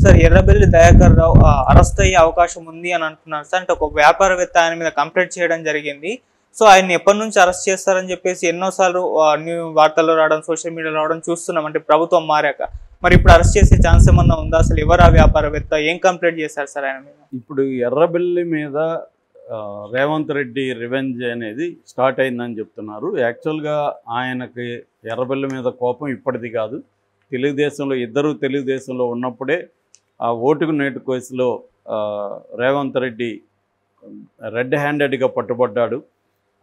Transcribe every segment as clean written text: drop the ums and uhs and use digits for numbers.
Sir Errabelli Dayakar Rao arrest అయ్యే అవకాశం ఉంది అని అంటున్నారు సార్. అంటే ఒక వ్యాపారవేత్త ఆయన మీద కంప్లైంట్ చేయడం జరిగింది. సో ఆయన్ని ఎప్పటి నుంచి అరెస్ట్ చేస్తారని చెప్పేసి ఎన్నోసార్లు వార్తల్లో రావడం, సోషల్ మీడియాలో రావడం చూస్తున్నాం. అంటే ప్రభుత్వం మారాక మరి ఇప్పుడు అరెస్ట్ చేసే ఛాన్స్ ఏమన్నా ఉందా? అసలు ఎవరు ఆ వ్యాపారవేత్త, ఏం కంప్లైంట్ చేశారు సార్ ఆయన మీద? ఇప్పుడు ఎర్రబెల్లి మీద రేవంత్ రెడ్డి రివెంజ్ అనేది స్టార్ట్ అయిందని చెప్తున్నారు. యాక్చువల్గా ఆయనకి ఎర్రబెల్లి మీద కోపం ఇప్పటిది కాదు. ఇద్దరు తెలుగుదేశంలో ఉన్నప్పుడే ఆ ఓటుకు నేటు కేసులో రేవంత్ రెడ్డి రెడ్ హ్యాండెడ్గా పట్టుబడ్డాడు.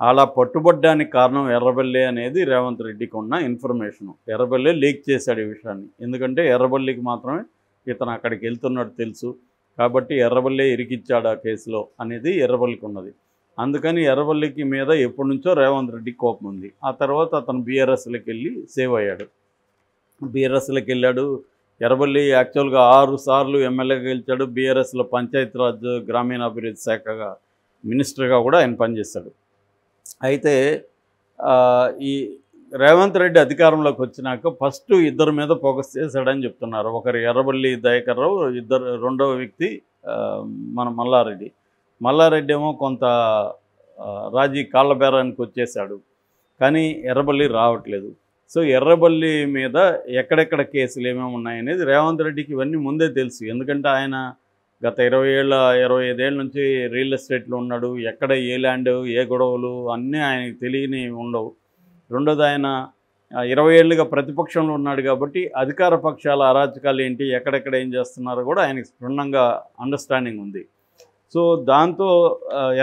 అలా పట్టుబడ్డానికి కారణం ఎర్రబెల్లి అనేది రేవంత్ రెడ్డికి ఉన్న ఇన్ఫర్మేషను. ఎర్రబెల్లి లీక్ చేశాడు ఈ విషయాన్ని. ఎందుకంటే ఎర్రబెల్లికి మాత్రమే ఇతను అక్కడికి వెళ్తున్నట్టు తెలుసు కాబట్టి ఎర్రబెల్లి ఇరికిచ్చాడు ఆ కేసులో అనేది ఎర్రబెల్లికి ఉన్నది. అందుకని ఎర్రబెల్లికి మీద ఎప్పటి నుంచో రేవంత్ రెడ్డికి కోపం ఉంది. ఆ తర్వాత అతను బీఆర్ఎస్లోకి వెళ్ళి సేవ్ అయ్యాడు. బీఆర్ఎస్లోకి వెళ్ళాడు. ఎర్రబెల్లి యాక్చువల్గా 6 సార్లు ఎమ్మెల్యేగా గెలిచాడు. బీఆర్ఎస్లో పంచాయతీరాజ్ గ్రామీణాభివృద్ధి శాఖగా మినిస్టర్గా కూడా ఆయన పనిచేశాడు. అయితే ఈ రేవంత్ రెడ్డి అధికారంలోకి వచ్చినాక ఫస్ట్ ఇద్దరి మీద ఫోకస్ చేశాడని చెప్తున్నారు. ఒకరు ఎర్రబెల్లి దయాకర్ రావు, రెండవ వ్యక్తి మన మల్లారెడ్డి ఏమో కొంత కాళ్ళ బేరానికి వచ్చేసాడు. కానీ ఎర్రబెల్లి రావట్లేదు. సో ఎర్రబెల్లి మీద ఎక్కడెక్కడ కేసులు ఏమేమి ఉన్నాయనేది రేవంత్ రెడ్డికి ఇవన్నీ ముందే తెలుసు. ఎందుకంటే ఆయన గత 25 ఏళ్ళ నుంచి రియల్ ఎస్టేట్లో ఉన్నాడు. ఎక్కడ ఏ ల్యాండ్, ఏ గొడవలు అన్నీ ఆయనకి తెలియని ఉండవు. రెండోది ఆయన 20 ఏళ్ళుగా ప్రతిపక్షంలో ఉన్నాడు కాబట్టి అధికార పక్షాల అరాచకాలు ఏంటి, ఎక్కడెక్కడ ఏం చేస్తున్నారో కూడా ఆయనకి క్షుణ్ణంగా అండర్స్టాండింగ్ ఉంది. సో దాంతో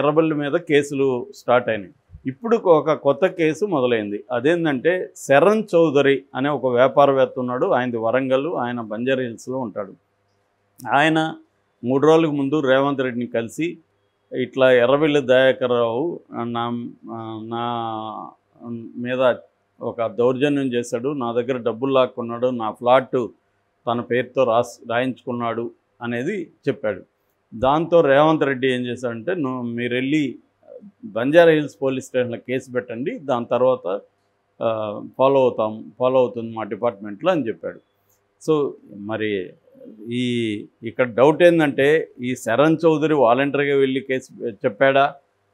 ఎర్రబెల్లి మీద కేసులు స్టార్ట్ అయినాయి. ఇప్పుడు ఒక కొత్త కేసు మొదలైంది. అదేంటంటే శరణ్ చౌదరి అనే ఒక వ్యాపారవేత్త ఉన్నాడు. ఆయనది వరంగల్, ఆయన బంజారా హిల్స్లో ఉంటాడు. ఆయన 3 రోజులకు ముందు రేవంత్ రెడ్డిని కలిసి ఇట్లా ఎర్రబెల్లి దయాకర్ రావు నా మీద ఒక దౌర్జన్యం చేశాడు, నా దగ్గర డబ్బులు లాక్కున్నాడు, నా ఫ్లాట్ తన పేరుతో రాయించుకున్నాడు అనేది చెప్పాడు. దాంతో రేవంత్ రెడ్డి ఏం చేశాడంటే, మీరు వెళ్ళి బంజారా హిల్స్ పోలీస్ స్టేషన్లో కేసు పెట్టండి, దాని తర్వాత ఫాలో అవుతుంది మా డిపార్ట్మెంట్లో అని చెప్పాడు. సో మరి ఇక్కడ డౌట్ ఏంటంటే, ఈ శరణ్ చౌదరి వాలంటరీగా వెళ్ళి కేసు చెప్పాడా,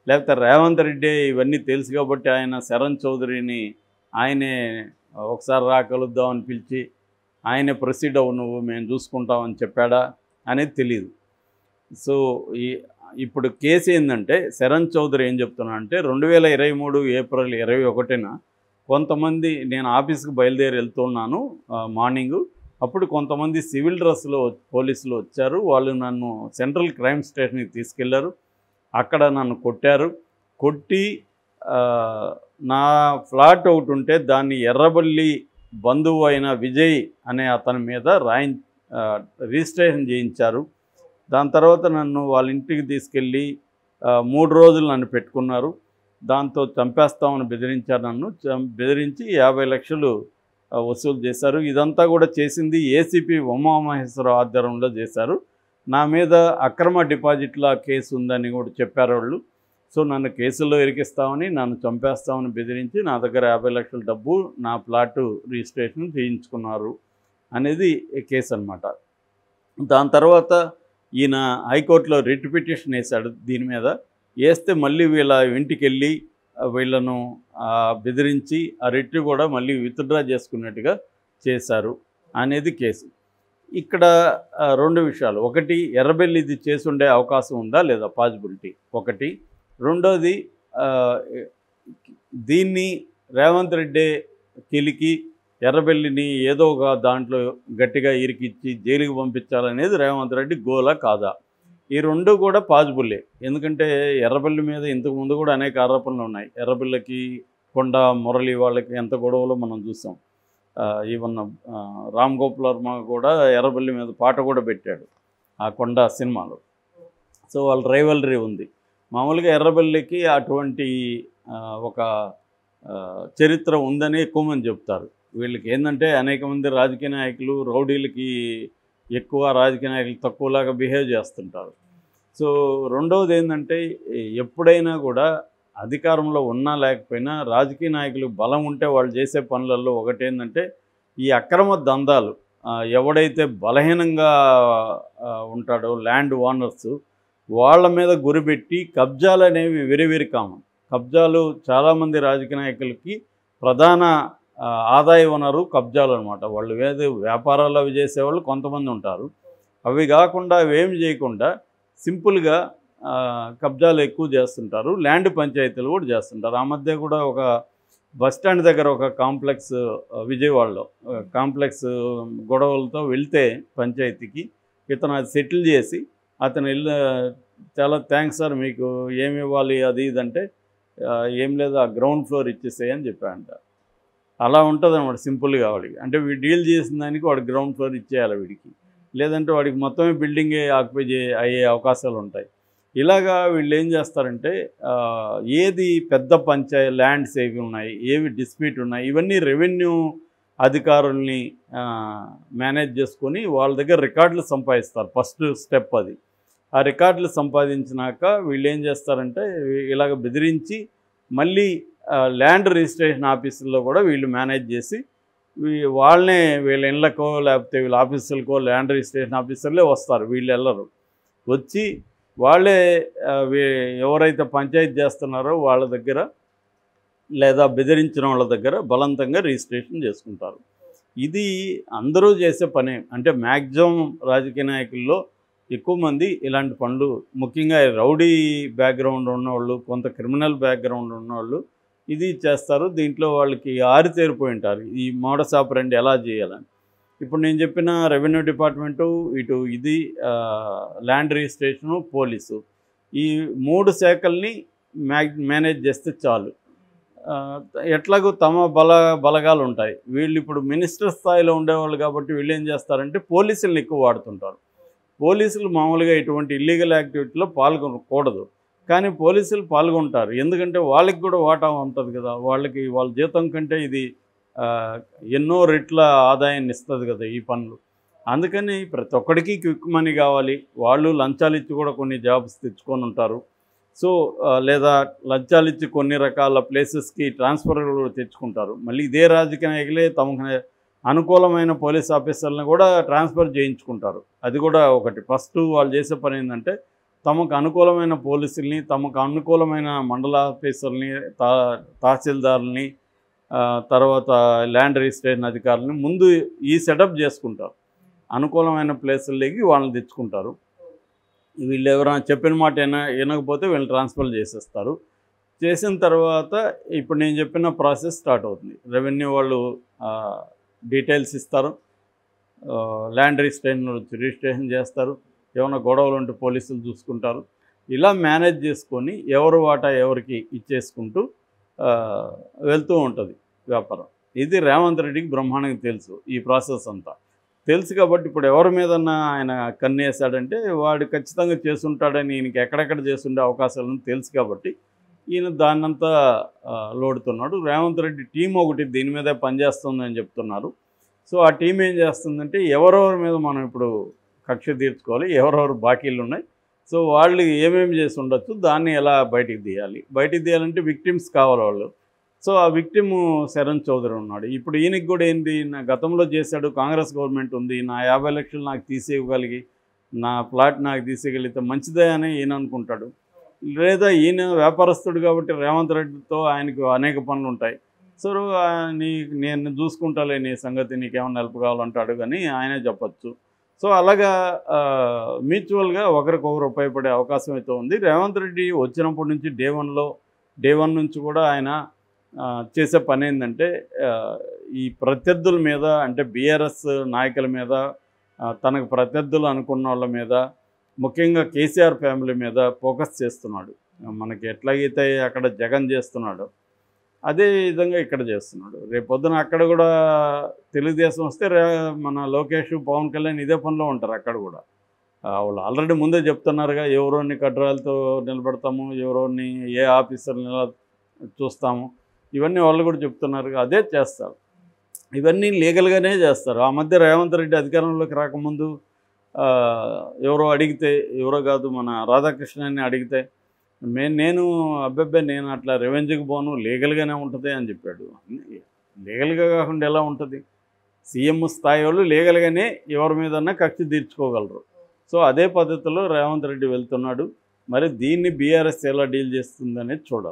లేకపోతే రేవంత్ రెడ్డి ఇవన్నీ తెలుసు కాబట్టి ఆయన శరణ్ చౌదరిని ఆయనే ఒకసారి కలుద్దామని పిలిచి ఆయనే ప్రొసీడ్ అవ్వు, నువ్వు మేము చూసుకుంటామని చెప్పాడా అనేది తెలియదు. సో ఇప్పుడు కేసు ఏంటంటే, శరణ్ చౌదరి ఏం చెప్తున్నా అంటే 2023 ఏప్రిల్ 21న కొంతమంది, నేను ఆఫీస్కి బయలుదేరి వెళ్తున్నాను మార్నింగు, అప్పుడు కొంతమంది సివిల్ డ్రెస్లో పోలీసులు వచ్చారు. వాళ్ళు నన్ను సెంట్రల్ క్రైమ్ స్టేషన్కి తీసుకెళ్లారు. అక్కడ నన్ను కొట్టి నా ఫ్లాట్ ఒకటి ఉంటే దాన్ని ఎర్రబెల్లి బంధువు అయిన విజయ్ అనే అతని మీద రిజిస్ట్రేషన్ చేయించారు. దాని తర్వాత నన్ను వాళ్ళ ఇంటికి తీసుకెళ్ళి 3 రోజులు నన్ను పెట్టుకున్నారు. దాంతో చంపేస్తామని బెదిరించారు. బెదిరించి 50 లక్షలు వసూలు చేశారు. ఇదంతా కూడా చేసింది ఏసీపీ ఉమామహేశ్వరరావు ఆధ్వర్యంలో చేశారు. నా మీద అక్రమ డిపాజిట్ల కేసు ఉందని కూడా చెప్పారు వాళ్ళు. సో నన్ను కేసుల్లో ఇరికిస్తామని, నన్ను చంపేస్తామని బెదిరించి నా దగ్గర 50 లక్షల డబ్బు, నా ప్లాటు రిజిస్ట్రేషన్ చేయించుకున్నారు అనేది కేసు అన్నమాట. దాని తర్వాత ఈయన హైకోర్టులో రిట్ పిటిషన్ వేశాడు. దీని మీద వేస్తే మళ్ళీ వీళ్ళ ఇంటికి వెళ్ళి వీళ్ళను బెదిరించి ఆ రిట్ కూడా మళ్ళీ విత్డ్రా చేసుకున్నట్టుగా చేశారు అనేది కేసు. ఇక్కడ 2 విషయాలు. ఒకటి, ఎర్రబెల్లి ఇది చేసుండే అవకాశం ఉందా లేదా, పాజిబిలిటీ ఒకటి. రెండోది, దీన్ని రేవంత్ రెడ్డి కిలికి ఎర్రబెల్లిని ఏదో ఒక దాంట్లో గట్టిగా ఇరికిచ్చి జైలుకి పంపించాలనేది రేవంత్ రెడ్డి గోలా కాదా? ఈ 2 కూడా పాజిబుల్లే. ఎందుకంటే ఎర్రబెల్లి మీద ఇంతకుముందు కూడా అనేక ఆరోపణలు ఉన్నాయి. ఎర్రబెల్లికి కొండ మురళి వాళ్ళకి ఎంత గొడవలో మనం చూసాం. ఈవెన్ రామ్ గోపాల్ వర్మ కూడా ఎర్రబెల్లి మీద పాట కూడా పెట్టాడు ఆ కొండ సినిమాలో. సో వాళ్ళ రైవలరీ ఉంది. మామూలుగా ఎర్రబెల్లికి అటువంటి ఒక చరిత్ర ఉందని ఎక్కువ మంది చెప్తారు. వీళ్ళకి ఏంటంటే అనేక మంది రాజకీయ నాయకులు రౌడీలకి ఎక్కువ, రాజకీయ నాయకులు తక్కువలాగా బిహేవ్ చేస్తుంటారు. సో రెండవది ఏంటంటే, ఎప్పుడైనా కూడా అధికారంలో ఉన్నా లేకపోయినా రాజకీయ నాయకులు బలం ఉంటే వాళ్ళు చేసే పనులలో ఒకటేంటంటే, ఈ అక్రమ దందాలు ఎవడైతే బలహీనంగా ఉంటాడో ల్యాండ్ ఓనర్స్ వాళ్ళ మీద గురిపెట్టి కబ్జాలు అనేవి వెరీ వెరీ కామన్. కబ్జాలు చాలామంది రాజకీయ నాయకులకి ప్రధాన ఆదాయ వనరు కబ్జాలు అనమాట. వాళ్ళు ఏదో వ్యాపారాలు అవి చేసేవాళ్ళు కొంతమంది ఉంటారు. అవి కాకుండా అవేమి చేయకుండా సింపుల్గా కబ్జాలు ఎక్కువ చేస్తుంటారు. ల్యాండ్ పంచాయతీలు కూడా చేస్తుంటారు. ఆ మధ్య కూడా ఒక బస్టాండ్ దగ్గర ఒక కాంప్లెక్స్ విజయవాడలో కాంప్లెక్స్ గొడవలతో వెళ్తే పంచాయతీకి ఇతను అది సెటిల్ చేసి అతను చాలా థ్యాంక్స్ సార్, మీకు ఏమి ఇవ్వాలి అది ఇదంటే ఏం లేదు ఆ గ్రౌండ్ ఫ్లోర్ ఇచ్చేసేయని చెప్పాడంట. అలా ఉంటుంది అనమాట సింపుల్గా వాడికి. అంటే వీడు డీల్ చేసిన దానికి వాడు గ్రౌండ్ ఫ్లోర్ ఇచ్చేయాలి వీడికి, లేదంటే వాడికి మొత్తమే బిల్డింగే ఆక్యుపై అయ్యే అవకాశాలు ఉంటాయి. ఇలాగా వీళ్ళు ఏం చేస్తారంటే ఏది పెద్ద ల్యాండ్స్ ఏవి ఉన్నాయి, ఏవి డిస్ప్యూట్ ఉన్నాయి, ఇవన్నీ రెవెన్యూ అధికారుల్ని మేనేజ్ చేసుకొని వాళ్ళ దగ్గర రికార్డులు సంపాదిస్తారు. ఫస్ట్ స్టెప్ అది. ఆ రికార్డులు సంపాదించినాక వీళ్ళు ఏం చేస్తారంటే ఇలాగ బెదిరించి మళ్ళీ ల్యాండ్ రిజిస్ట్రేషన్ ఆఫీసుల్లో కూడా వీళ్ళు మేనేజ్ చేసి వాళ్ళనే వీళ్ళ ఇళ్ళకో లేకపోతే వీళ్ళ ఆఫీసులకో ల్యాండ్ రిజిస్ట్రేషన్ ఆఫీసర్లే వస్తారు, వీళ్ళు వెళ్ళరు. వచ్చి వాళ్ళే ఎవరైతే పంచాయతీ చేస్తున్నారో వాళ్ళ దగ్గర లేదా బెదిరించిన వాళ్ళ దగ్గర బలవంతంగా రిజిస్ట్రేషన్ చేసుకుంటారు. ఇది అందరూ చేసే పనే. అంటే మ్యాక్సిమం రాజకీయ నాయకుల్లో ఎక్కువ మంది ఇలాంటి పనులు, ముఖ్యంగా రౌడీ బ్యాక్గ్రౌండ్ ఉన్నవాళ్ళు, కొంత క్రిమినల్ బ్యాక్గ్రౌండ్ ఉన్నవాళ్ళు ఇది చేస్తారు. దీంట్లో వాళ్ళకి ఆరితేరిపోయి ఉంటారు ఈ మోడస్ ఆపరెండి ఎలా చేయాలని. ఇప్పుడు నేను చెప్పిన రెవెన్యూ డిపార్ట్మెంటు, ఇటు ఇది ల్యాండ్ రిజిస్ట్రేషను, పోలీసు, ఈ 3 శాఖల్ని మేనేజ్ చేస్తే చాలు. ఎట్లాగో తమ బలగాలు ఉంటాయి. వీళ్ళు ఇప్పుడు మినిస్టర్ స్థాయిలో ఉండేవాళ్ళు కాబట్టి వీళ్ళు ఏం చేస్తారంటే పోలీసులను ఎక్కువ వాడుతుంటారు. పోలీసులు మామూలుగా ఇటువంటి ఇల్లీగల్ యాక్టివిటీలో పాల్గొనకూడదు, కానీ పోలీసులు పాల్గొంటారు. ఎందుకంటే వాళ్ళకి కూడా వాటా ఉంటుంది కదా, వాళ్ళకి వాళ్ళ జీతం కంటే ఇది ఎన్నో రెట్ల ఆదాయాన్ని ఇస్తుంది కదా ఈ పనులు. అందుకని ప్రతి ఒక్కడికి క్విక్ మనీ కావాలి. వాళ్ళు లంచాలు ఇచ్చి కూడా కొన్ని జాబ్స్ తెచ్చుకొని ఉంటారు. సో లేదా లంచాలు ఇచ్చి కొన్ని రకాల ప్లేసెస్కి ట్రాన్స్ఫర్ తెచ్చుకుంటారు. మళ్ళీ ఇదే రాజకీయ నాయకులే తమకు అనుకూలమైన పోలీస్ ఆఫీసర్లను కూడా ట్రాన్స్ఫర్ చేయించుకుంటారు. అది కూడా ఒకటి. ఫస్ట్ వాళ్ళు చేసే పని ఏంటంటే తమకు అనుకూలమైన పోలీసుల్ని, తమకు అనుకూలమైన మండల ఆఫీసర్ని, తహసీల్దారుల్ని, తర్వాత ల్యాండ్ రిజిస్ట్రేషన్ అధికారులని ముందు ఈ సెటప్ చేసుకుంటారు. అనుకూలమైన ప్లేసుల్లోకి వాళ్ళని తెచ్చుకుంటారు. వీళ్ళు ఎవరైనా చెప్పిన మాట వినకపోతే వీళ్ళు ట్రాన్స్ఫర్ చేసేస్తారు. చేసిన తర్వాత ఇప్పుడు నేను చెప్పిన ప్రాసెస్ స్టార్ట్ అవుతుంది. రెవెన్యూ వాళ్ళు డీటెయిల్స్ ఇస్తారు, ల్యాండ్ రిజిస్ట్రేషన్ చేస్తారు, ఏమైనా గొడవలు ఉంటే పోలీసులు చూసుకుంటారు. ఇలా మేనేజ్ చేసుకొని ఎవరు వాటా ఎవరికి ఇచ్చేసుకుంటూ వెళ్తూ ఉంటుంది వ్యాపారం. ఇది రేవంత్ రెడ్డికి బ్రహ్మాండంగా తెలుసు. ఈ ప్రాసెస్ అంతా తెలుసు కాబట్టి ఇప్పుడు ఎవరి మీదన్నా ఆయన కన్నేసాడంటే వాడు ఖచ్చితంగా చేస్తుంటాడని, ఈయనకి ఎక్కడెక్కడ చేస్తుండే అవకాశాలను తెలుసు కాబట్టి ఈయన దాన్నంతా లోడుతున్నాడు. రేవంత్ రెడ్డి టీం ఒకటి దీని మీదే పనిచేస్తుందని చెప్తున్నారు. సో ఆ టీం ఏం చేస్తుందంటే ఎవరెవరి మీద మనం ఇప్పుడు కక్ష తీర్చుకోవాలి, ఎవరెవరు బాకీలు ఉన్నాయి, సో వాళ్ళు ఏమేమి చేసి ఉండొచ్చు, దాన్ని ఎలా బయటికి తీయాలంటే విక్టిమ్స్ కావాలి వాళ్ళు. సో ఆ విక్టిమ్ శరణ్ చౌదరి ఉన్నాడు. ఇప్పుడు ఈయనకి కూడా ఏంటి, నా గతంలో చేశాడు, కాంగ్రెస్ గవర్నమెంట్ ఉంది, నా 50 లక్షలు నాకు తీసేయగలిగి నా ప్లాట్ నాకు తీసేయగలిగితే మంచిదే అని ఈయన అనుకుంటాడు. లేదా ఈయన వ్యాపారస్తుడు కాబట్టి రేవంత్ రెడ్డితో ఆయనకు అనేక పనులు ఉంటాయి. సో నేను చూసుకుంటాలే నీ సంగతి, నీకేమైనా హెల్ప్ కావాలంటాడు కానీ ఆయనే చెప్పచ్చు. సో అలాగా మ్యూచువల్గా ఒకరికొకరు ఉపయోగపడే అవకాశం అయితే ఉంది. రేవంత్ రెడ్డి వచ్చినప్పటి నుంచి డే వన్ నుంచి కూడా ఆయన చేసే పని ఏంటంటే ఈ ప్రత్యర్థుల మీద, అంటే బీఆర్ఎస్ నాయకుల మీద, తనకు ప్రత్యర్థులు అనుకున్న వాళ్ళ మీద, ముఖ్యంగా కేసీఆర్ ఫ్యామిలీ మీద ఫోకస్ చేస్తున్నాడు. మనకి ఎట్లాగైతే అక్కడ జగన్ చేస్తున్నాడు అదే విధంగా ఇక్కడ చేస్తున్నాడు. రేపొద్దున అక్కడ కూడా తెలుగుదేశం వస్తే మన లోకేష్, పవన్ కళ్యాణ్ ఇదే పనిలో ఉంటారు. అక్కడ కూడా వాళ్ళు ఆల్రెడీ ముందే చెప్తున్నారుగా, ఎవరోని కడ్రాలతో నిలబెడతాము, ఎవరోని ఏ ఆఫీసర్ని చూస్తాము, ఇవన్నీ వాళ్ళు కూడా చెప్తున్నారు. అదే చేస్తారు, ఇవన్నీ లీగల్గానే చేస్తారు. ఆ మధ్య రేవంత్ రెడ్డి అధికారంలోకి రాకముందు ఎవరో అడిగితే, ఎవరో కాదు మన రాధాకృష్ణని అడిగితే నేను నేను అట్లా రివెంజ్కి పోను, లీగల్గానే ఉంటుంది అని చెప్పాడు. లీగల్గా కాకుండా ఎలా ఉంటుంది? సీఎం స్థాయి వాళ్ళు లీగల్గానే ఎవరి మీదన్నా కక్ష తీర్చుకోగలరు. సో అదే పద్ధతిలో రేవంత్ రెడ్డి వెళ్తున్నాడు. మరి దీన్ని బీఆర్ఎస్ ఎలా డీల్ చేస్తుంది అనేది చూడాలి.